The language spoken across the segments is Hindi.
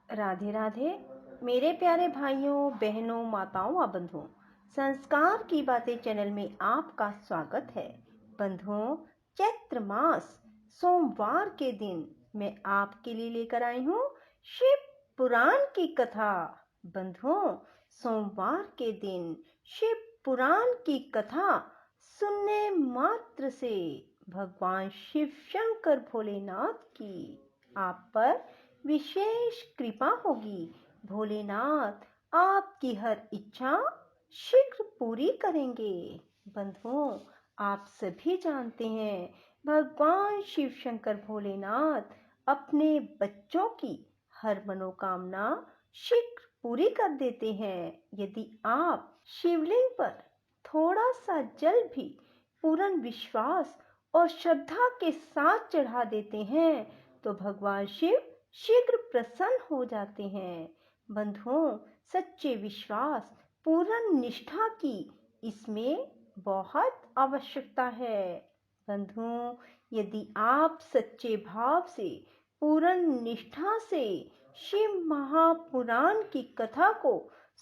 राधे राधे मेरे प्यारे भाइयों बहनों माताओं व बंधुओं, संस्कार की बातें चैनल में आपका स्वागत है। बंधुओं, चैत्र मास सोमवार के दिन मैं आपके लिए लेकर आई हूँ शिव पुराण की कथा। बंधुओं, सोमवार के दिन शिव पुराण की कथा सुनने मात्र से भगवान शिव शंकर भोलेनाथ की आप पर विशेष कृपा होगी। भोलेनाथ आपकी हर इच्छा शीघ्र पूरी करेंगे। बंधुओं, आप सभी जानते हैं भगवान शिव शंकर भोलेनाथ अपने बच्चों की हर मनोकामना शीघ्र पूरी कर देते हैं। यदि आप शिवलिंग पर थोड़ा सा जल भी पूर्ण विश्वास और श्रद्धा के साथ चढ़ा देते हैं तो भगवान शिव शीघ्र प्रसन्न हो जाते हैं। बंधुओं, सच्चे विश्वास पूर्ण निष्ठा की इसमें बहुत आवश्यकता है। बंधुओं, यदि आप सच्चे भाव से पूर्ण निष्ठा से शिव महापुराण की कथा को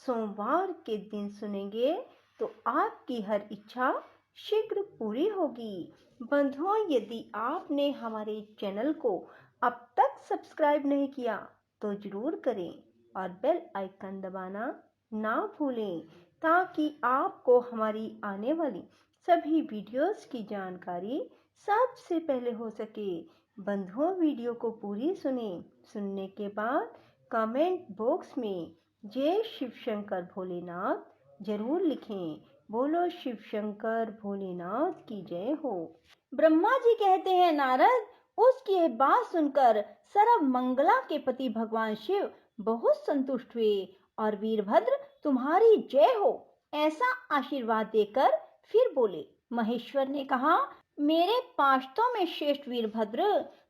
सोमवार के दिन सुनेंगे तो आपकी हर इच्छा शीघ्र पूरी होगी। बंधुओं, यदि आपने हमारे चैनल को अब तक सब्सक्राइब नहीं किया तो जरूर करें और बेल आइकन दबाना ना भूलें ताकि आपको हमारी आने वाली सभी वीडियोस की जानकारी सबसे पहले हो सके। बंधुओं, वीडियो को पूरी सुनने के बाद कमेंट बॉक्स में जय शिव शंकर भोलेनाथ जरूर लिखें। बोलो शिव शंकर भोलेनाथ की जय हो। ब्रह्मा जी कहते हैं, नारद, उसकी यह बात सुनकर सर्व मंगला के पति भगवान शिव बहुत संतुष्ट हुए और वीरभद्र तुम्हारी जय हो ऐसा आशीर्वाद देकर फिर बोले। महेश्वर ने कहा, मेरे पार्षदों में श्रेष्ठ वीरभद्र,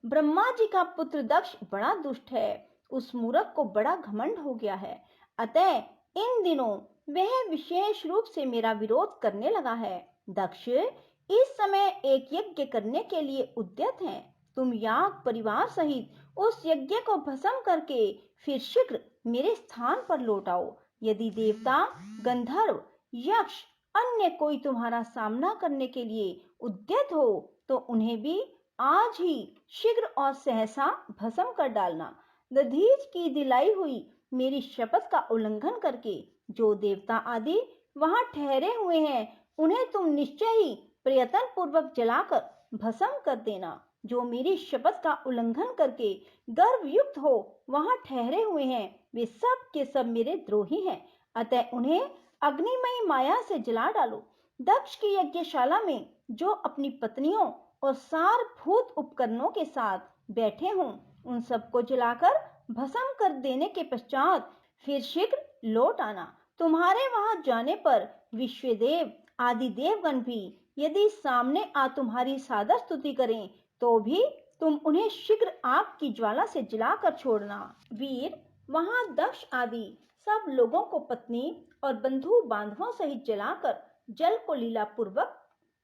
ब्रह्मा जी का पुत्र दक्ष बड़ा दुष्ट है। उस मूर्ख को बड़ा घमंड हो गया है, अतः इन दिनों वह विशेष रूप से मेरा विरोध करने लगा है। दक्ष इस समय एक यज्ञ करने के लिए उद्यत हैं। तुम याग परिवार सहित उस यज्ञ को भस्म करके फिर शीघ्र मेरे स्थान पर लौट आओ। यदि देवता, गंधर्व, यक्ष अन्य कोई तुम्हारा सामना करने के लिए उद्यत हो तो उन्हें भी आज ही शीघ्र और सहसा भस्म कर डालना। दधीच की दिलाई हुई मेरी शपथ का उल्लंघन करके जो देवता आदि वहां ठहरे हुए हैं उन्हें तुम निश्चय ही प्रयत्न पूर्वक जलाकर भस्म कर देना। जो मेरी शपथ का उल्लंघन करके गर्वयुक्त हो वहां ठहरे हुए हैं वे सब के सब मेरे द्रोही हैं, अतः उन्हें अग्निमयी माया से जला डालो। दक्ष की यज्ञशाला में जो अपनी पत्नियों और सारभूत उपकरणों के साथ बैठे हों उन सबको जलाकर भस्म कर देने के पश्चात फिर शीघ्र लौट आना। तुम्हारे वहां जाने पर विश्वदेव आदि देवगण भी यदि सामने आ तुम्हारी सादर स्तुति करें तो भी तुम उन्हें शीघ्र आग की ज्वाला से जलाकर छोड़ना। वीर वहां दक्ष आदि सब लोगों को पत्नी और बंधु बांधवों सहित जलाकर जल को लीला पूर्वक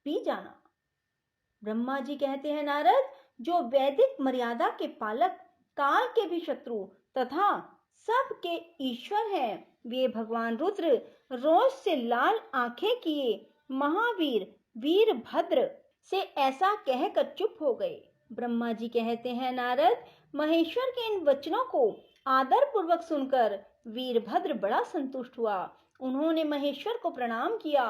पी जाना। ब्रह्मा जी कहते हैं, नारद, जो वैदिक मर्यादा के पालक, काल के भी शत्रु तथा सब के ईश्वर हैं, वे भगवान रुद्र रोष से लाल आंखें किए महावीर वीरभद्र से ऐसा कहकर चुप हो गए। ब्रह्मा जी कहते हैं, नारद, महेश्वर के इन वचनों को आदर पूर्वक सुनकर वीरभद्र बड़ा संतुष्ट हुआ। उन्होंने महेश्वर को प्रणाम किया।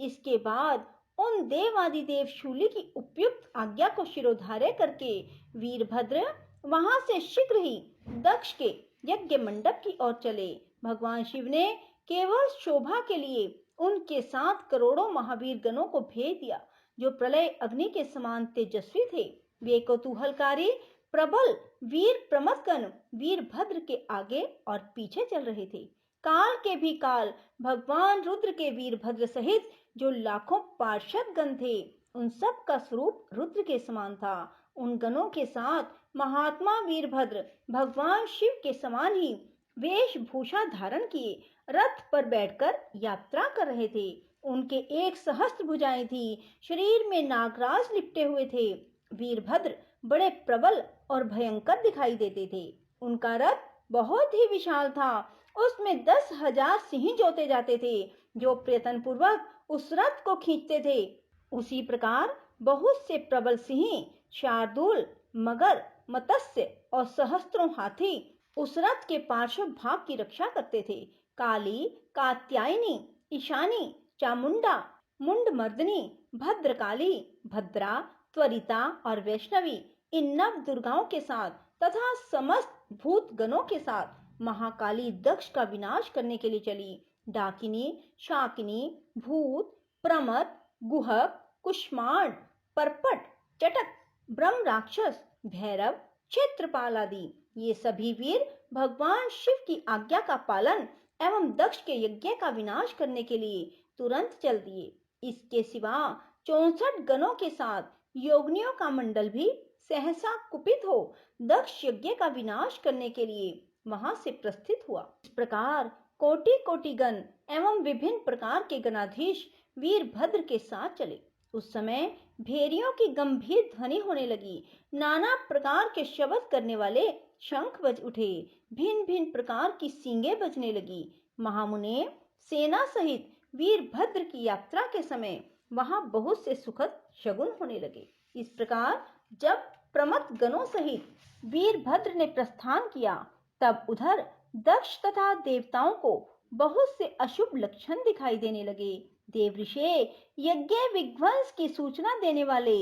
इसके बाद उन देवादिदेव शूली की उपयुक्त आज्ञा को शिरोधार्य करके वीरभद्र वहां से शीघ्र ही दक्ष के यज्ञ मंडप की ओर चले। भगवान शिव ने केवल शोभा के लिए उनके साथ करोड़ों महावीर गणों को भेज दिया जो प्रलय अग्नि के समान तेजस्वी थे। वे कौतूहलकारी प्रबल वीर प्रमथगण वीरभद्र के आगे और पीछे चल रहे थे। काल के भी काल भगवान रुद्र के वीरभद्र सहित जो लाखों पार्षद गण थे उन सब का स्वरूप रुद्र के समान था। उन गणों के साथ महात्मा वीरभद्र भगवान शिव के समान ही वेशभूषा धारण किए रथ पर बैठकर यात्रा कर रहे थे। उनके 1 सहस्त्र भुजाएं थी, शरीर में नागराज लिपटे हुए थे। वीरभद्र बड़े प्रबल और भयंकर दिखाई देते थे। उनका रथ बहुत ही विशाल था। उसमें 10,000 सिंह जोते जाते थे जो प्रयत्न पूर्वक उस रथ को खींचते थे। उसी प्रकार बहुत से प्रबल सिंह, शार्दूल, मगर, मत्स्य और सहस्त्रों हाथी उस रथ के पार्श्व भाग की रक्षा करते थे। काली, कात्यायनी, ईशानी, चामुंडा, मुंडमर्दिनी, भद्रकाली, भद्रा, त्वरिता और वैष्णवी इन नव दुर्गाओं के साथ तथा समस्त भूत गणों के साथ महाकाली दक्ष का विनाश करने के लिए चली। डाकिनी, शाकिनी, भूत, प्रमद, गुहक, कुष्मांड, परपट, चटक, ब्रह्म राक्षस, भैरव, क्षेत्रपाल आदि ये सभी वीर भगवान शिव की आज्ञा का पालन एवं दक्ष के यज्ञ का विनाश करने के लिए तुरंत चल दिए। इसके सिवा 64 गणों के साथ योगिनियों का मंडल भी सहसा कुपित हो दक्ष यज्ञ का विनाश करने के लिए वहां से प्रस्थित हुआ। इस प्रकार कोटि कोटि गण एवं विभिन्न प्रकार के गणाधीश वीरभद्र के साथ चले। उस समय भेड़ियों की गंभीर ध्वनि होने लगी। नाना प्रकार के शब्द करने वाले शंख बज उठे। भिन्न भिन्न प्रकार की सींगे बजने लगी। महामुने सेना सहित वीरभद्र की यात्रा के समय वहां बहुत से सुखद शगुन होने लगे। इस प्रकार जब प्रमथ गणों सहित वीरभद्र ने प्रस्थान किया तब उधर दक्ष तथा देवताओं को बहुत से अशुभ लक्षण दिखाई देने लगे। देवऋषि यज्ञ विध्वंस की सूचना देने वाले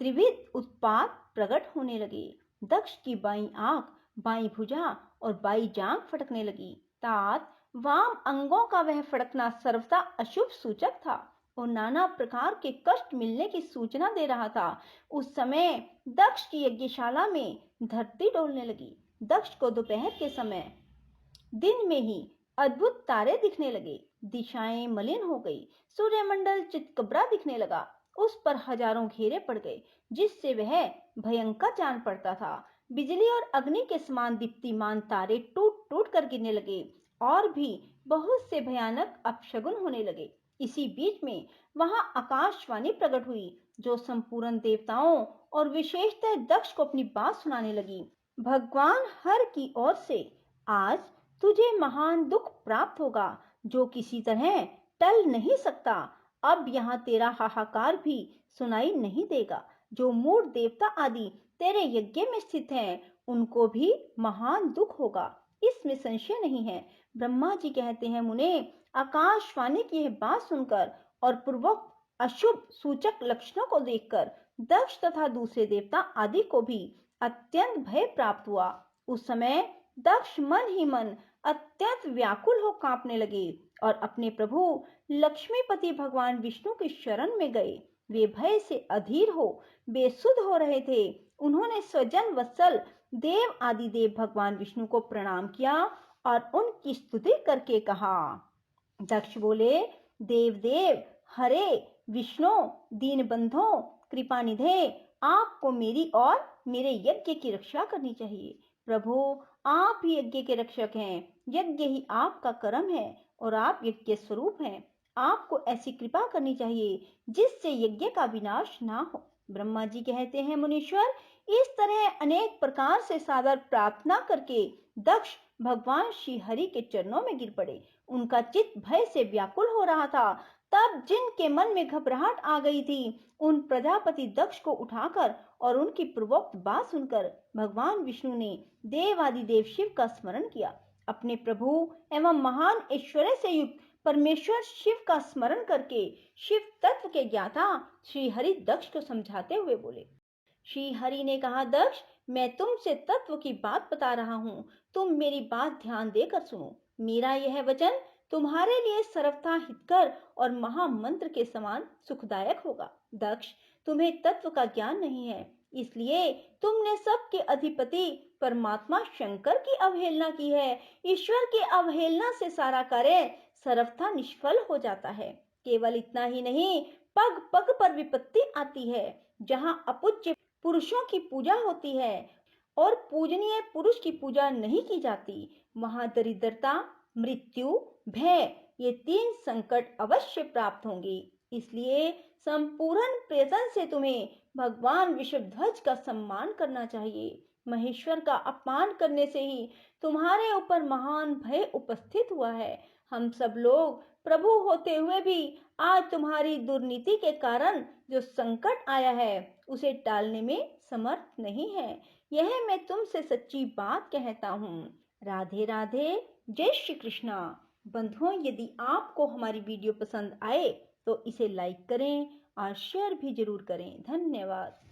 त्रिविध उत्पात प्रकट होने लगे। दक्ष की बाईं आंख, बाईं भुजा और बाईं जांघ फटकने लगी। तात वाम अंगों का वह फटकना सर्वथा अशुभ सूचक था और नाना प्रकार के कष्ट मिलने की सूचना दे रहा था। उस समय दक्ष की यज्ञशाला में धरती डोलने लगी। दक्ष को दोपहर के समय दिन में ही अद्भुत तारे दिखने लगे। दिशाएं मलिन हो गई। सूर्यमंडल चितकबरा दिखने लगा। उस पर हजारों घेरे पड़ गए जिससे वह भयंकर जान पड़ता था। बिजली और अग्नि के समान दीप्तिमान तारे टूट टूट कर गिरने लगे और भी बहुत से भयानक अपशगुन होने लगे। इसी बीच में वहां आकाशवाणी प्रकट हुई जो संपूर्ण देवताओं और विशेषतः दक्ष को अपनी बात सुनाने लगी। भगवान हर की ओर से आज तुझे महान दुख प्राप्त होगा जो किसी तरह टल नहीं सकता। अब यहाँ तेरा हाहाकार भी सुनाई नहीं देगा। जो मूढ़ देवता आदि तेरे यज्ञ में स्थित हैं उनको भी महान दुख होगा, इसमें संशय नहीं है। ब्रह्मा जी कहते हैं, मुने आकाशवाणी की यह बात सुनकर और पूर्वक अशुभ सूचक लक्षणों को देखकर दक्ष तथा दूसरे देवता आदि को भी अत्यंत भय प्राप्त हुआ। उस समय दक्ष मन ही मन अत्यंत व्याकुल हो कांपने लगे और अपने प्रभु लक्ष्मीपति भगवान विष्णु की शरण में गए। वे भय से अधीर हो बेसुध हो रहे थे। उन्होंने स्वजन वत्सल देव आदि देव भगवान विष्णु को प्रणाम किया और उनकी स्तुति करके कहा। दक्ष बोले, देव देव हरे विष्णु दीनबंधो कृपानिधे, आपको मेरी और मेरे यज्ञ की रक्षा करनी चाहिए। प्रभु आप ही यज्ञ के रक्षक हैं। यज्ञ ही आपका कर्म है और आप यज्ञ स्वरूप हैं। आपको ऐसी कृपा करनी चाहिए जिससे यज्ञ का विनाश ना हो। ब्रह्मा जी कहते हैं, मुनीश्वर इस तरह अनेक प्रकार से सादर प्रार्थना करके दक्ष भगवान श्री हरि के चरणों में गिर पड़े। उनका चित्त भय से व्याकुल हो रहा था। तब जिनके मन में घबराहट आ गई थी उन प्रजापति दक्ष को उठाकर और उनकी पूर्वोक्त बात सुनकर भगवान विष्णु ने देवादि देव शिव का स्मरण किया। अपने प्रभु एवं महान ऐश्वर्य से युक्त परमेश्वर शिव का स्मरण करके शिव तत्व के ज्ञाता श्री हरि दक्ष को समझाते हुए बोले। श्री हरि ने कहा, दक्ष मैं तुमसे तत्व की बात बता रहा हूँ, तुम मेरी बात ध्यान देकर सुनो। मेरा यह वचन तुम्हारे लिए सर्वथा हितकर और महामंत्र के समान सुखदायक होगा। दक्ष तुम्हें तत्व का ज्ञान नहीं है, इसलिए तुमने सबके अधिपति परमात्मा शंकर की अवहेलना की है। ईश्वर की अवहेलना से सारा कार्य सर्वथा निष्फल हो जाता है। केवल इतना ही नहीं, पग पग पर विपत्ति आती है। जहाँ अपूज्य पुरुषों की पूजा होती है और पूजनीय पुरुष की पूजा नहीं की जाती, वहां दरिद्रता, मृत्यु, भय ये 3 संकट अवश्य प्राप्त होंगे। इसलिए संपूर्ण प्रयत्न से तुम्हें भगवान विषभध्वज का सम्मान करना चाहिए। महेश्वर का अपमान करने से ही तुम्हारे ऊपर महान भय उपस्थित हुआ है। हम सब लोग प्रभु होते हुए भी आज तुम्हारी दुर्नीति के कारण जो संकट आया है उसे टालने में समर्थ नहीं है। यह मैं तुमसे सच्ची बात कहता हूँ। राधे राधे। जय श्री कृष्णा। बंधुओं, यदि आपको हमारी वीडियो पसंद आए तो इसे लाइक करें और शेयर भी जरूर करें। धन्यवाद।